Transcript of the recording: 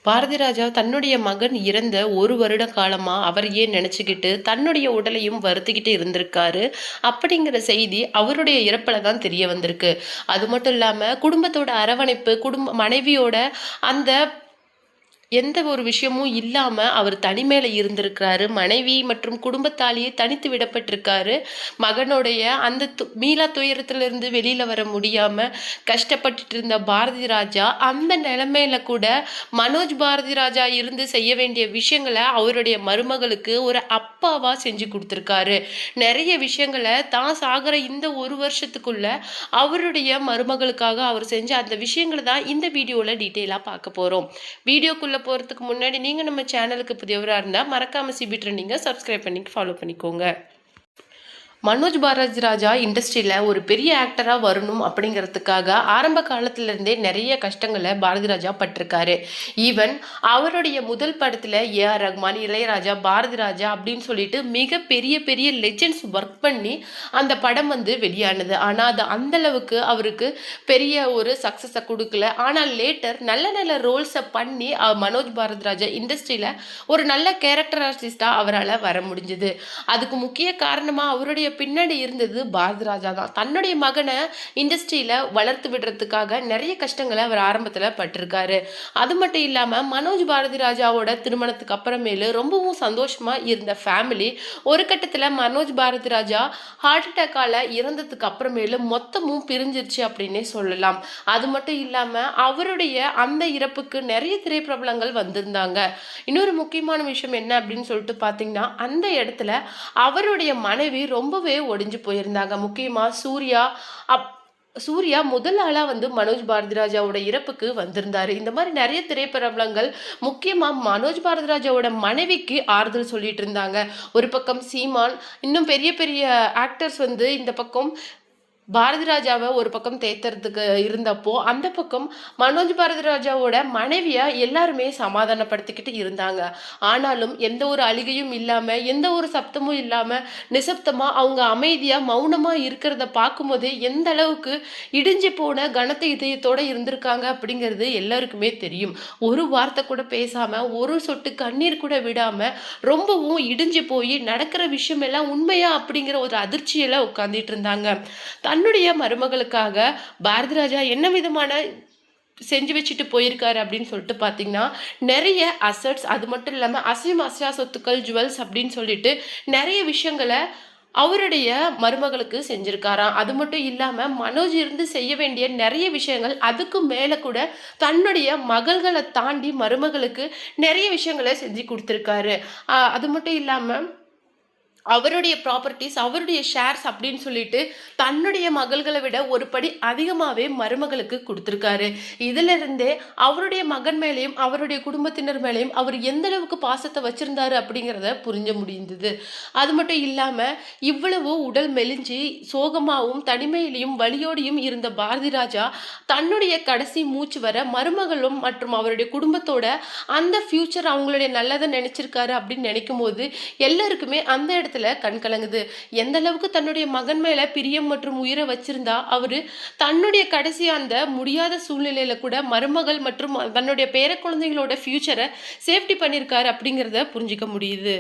பாரதி ராஜா தன்னுடைய மகன் இறந்த 1 வருட காலமா அவரையே நினைச்சுக்கிட்டு தன்னுடைய உடலையும் வருத்திக்கிட்டு இருந்திருக்காரு. அப்படிங்கிற செய்தி அவருடைய இறப்புல தான் தெரிய வந்திருக்கு. அது மட்டும் இல்லாம குடும்பத்தோட அரவணைப்பு, மனைவியோட அந்த எந்த ஒரு விஷயமும் இல்லாம அவர் தனிமையில இருந்திருக்கிறாரு. மனைவி மற்றும் குடும்பத்தாலேயே தனித்து விடப்பட்டிருக்காரு. மகனுடைய அந்த மீளா துயரத்திலிருந்து வெளியில வர முடியாம கஷ்டப்பட்டுட்டு இருந்த பாரதி ராஜா, அந்த நிலைமையில கூட மனோஜ் பாரதி ராஜா இருந்து செய்ய வேண்டிய விஷயங்கள அவருடைய மருமகளுக்கு ஒரு அப்பாவா செஞ்சு குடுத்திருக்காரு. நெறைய விஷயங்கள தான் சாகுற இந்த 1 வருஷத்துக்குள்ள அவருடைய மருமகளுக்காக அவர் செஞ்ச அந்த விஷயங்கள தான் இந்த வீடியோல டீட்டெயிலா பார்க்க போறோம். வீடியோக்குள்ள போறதுக்கு முன்னாடி நீங்க நம்ம சேனலுக்கு புதியவரா இருந்தா மறக்காம சிபி ட்ரெண்டிங்க சப்ஸ்கிரைப் பண்ணி ஃபாலோ பண்ணிக்கோங்க. மனோஜ் பாரதி ராஜா இண்டஸ்ட்ரியில் ஒரு பெரிய ஆக்டராக வரணும் அப்படிங்கிறதுக்காக ஆரம்ப காலத்திலேருந்தே நிறைய கஷ்டங்களை பாரதி ராஜா பட்டிருக்காரு. ஈவன் அவருடைய முதல் படத்தில் ஏஆர் ரஹ்மான், இளையராஜா, பாரதி ராஜா அப்படின்னு சொல்லிட்டு மிக பெரிய பெரிய லெஜெண்ட்ஸ் ஒர்க் பண்ணி அந்த படம் வந்து வெளியானது. ஆனால் அது அந்தளவுக்கு அவருக்கு பெரிய ஒரு சக்ஸஸை கொடுக்கல. ஆனால் லேட்டர் நல்ல நல்ல ரோல்ஸை பண்ணி மனோஜ் பாரதி ராஜா இண்டஸ்ட்ரியில் ஒரு நல்ல கேரக்டர் ஆர்டிஸ்டாக அவரால் வர முடிஞ்சுது. அதுக்கு முக்கிய காரணமாக அவருடைய பின்னாடி இருந்தது பாரதி ராஜா தான். தன்னுடைய மகனை இண்டஸ்ட்ரியில வளர்த்து விடுறதுக்காக நிறைய கஷ்டங்களை அவர் ஆரம்பத்துல பட்டிருக்காரு. அது மட்டும் இல்லாம மனோஜ் பாரதி ராஜாவோட திருமணத்துக்கு அப்புறமேலு ரொம்பவும் சந்தோஷமா இருந்த ஃபேமிலி ஒரு கட்டத்துல மனோஜ் பாரதி ராஜா ஹார்ட் அட்டாக்கால இறந்ததுக்கு அப்புறமேலு மொத்தமும் பிரிஞ்சிருச்சு அப்படின்னே சொல்லலாம். அது மட்டும் இல்லாம அவருடைய அந்த இறப்புக்கு நிறைய திரைப்பிரபலங்கள் வந்திருந்தாங்க. இன்னொரு முக்கியமான விஷயம் என்ன அப்படின்னு சொல்லிட்டு பாத்தீங்கன்னா, அந்த இடத்துல அவருடைய மனைவி ரொம்பவே ஒடிஞ்சு போயிருந்தாங்க. முக்கியமா சூர்யா முதல் ஆளா வந்து மனோஜ் பாரதி ராஜாவோட இறப்புக்கு வந்திருந்தாரு. இந்த மாதிரி நிறைய திரைப்பிரபலங்கள் முக்கியமா மனோஜ் பாரதி ராஜாவோட மனைவிக்கு ஆறுதல் சொல்லிட்டு இருந்தாங்க. ஒரு பக்கம் சீமான், இன்னும் பெரிய பெரிய ஆக்டர்ஸ் வந்து இந்த பக்கம் பாரதி ராஜாவை ஒரு பக்கம் தேத்துறதுக்கு இருந்தப்போ, அந்த பக்கம் மனோஜ் பாரதி ராஜாவோட மனைவியா எல்லாருமே சமாதானப்படுத்திக்கிட்டு இருந்தாங்க. ஆனாலும் எந்த ஒரு அழுகையும் இல்லாம, எந்த ஒரு சப்தமும் இல்லாம, நிசப்தமா அவங்க அமைதியா மௌனமா இருக்கிறத பார்க்கும்போது எந்த அளவுக்கு இடிஞ்சு போன கனத்த இதயத்தோட இருந்திருக்காங்க அப்படிங்கிறது எல்லாருக்குமே தெரியும். ஒரு வார்த்தை கூட பேசாம, ஒரு சொட்டு கண்ணீர் கூட விடாம, ரொம்பவும் இடிஞ்சு போய் நடக்கிற விஷயம் எல்லாம் உண்மையா அப்படிங்கிற ஒரு அதிர்ச்சியில உட்கார்ந்துட்டு இருந்தாங்க. தன்னுடைய மருமகளுக்காக பாரதி ராஜா என்ன விதமான செஞ்சு வச்சுட்டு போயிருக்காரு அப்படின்னு சொல்லிட்டு பார்த்தீங்கன்னா, நிறைய அசட்ஸ், அது மட்டும் இல்லாமல் அசையும் அசையா சொத்துக்கள், ஜுவல்ஸ் அப்படின்னு சொல்லிட்டு நிறைய விஷயங்களை அவருடைய மருமகளுக்கு செஞ்சிருக்காராம். அது மட்டும் இல்லாம மனோஜ் இருந்து செய்ய வேண்டிய நிறைய விஷயங்கள், அதுக்கு மேல கூட தன்னுடைய மகள்களை தாண்டி மருமகளுக்கு நிறைய விஷயங்களை செஞ்சு கொடுத்துருக்காரு. அது மட்டும் இல்லாம அவருடைய ப்ராப்பர்ட்டிஸ், அவருடைய ஷேர்ஸ் அப்படின்னு சொல்லிட்டு தன்னுடைய மகள்களை விட ஒரு படி அதிகமாகவே மருமகளுக்கு கொடுத்துருக்காரு. இதிலிருந்தே அவருடைய மகன் மேலேயும் அவருடைய குடும்பத்தினர் மேலேயும் அவர் எந்த அளவுக்கு பாசத்தை வச்சிருந்தாரு அப்படிங்கிறத புரிஞ்ச முடிந்தது. அது மட்டும் இல்லாமல் இவ்வளவு உடல் மெலிஞ்சி சோகமாகவும் தனிமையிலையும் வலியோடையும் இருந்த பாரதி ராஜா தன்னுடைய கடைசி மூச்சு வர மருமகளும் மற்றும் அவருடைய குடும்பத்தோட அந்த ஃபியூச்சர் அவங்களுடைய நல்லதை நினைச்சிருக்காரு அப்படின்னு நினைக்கும் போது எல்லாருக்குமே அந்த இடத்துல கண் கலங்குது. எந்த அளவுக்கு தன்னுடைய மகன் மேல பிரியம் மற்றும் உயிரை வச்சிருந்தா அவரு தன்னுடைய கடைசி அந்த முடியாத சூழ்நிலையில கூட மருமகள் மற்றும் தன்னுடைய பேர குழந்தைகளோட ஃபியூச்சரை சேஃப்டி பண்ணியிருக்காரு அப்படிங்கிறத புரிஞ்சிக்க முடியுது.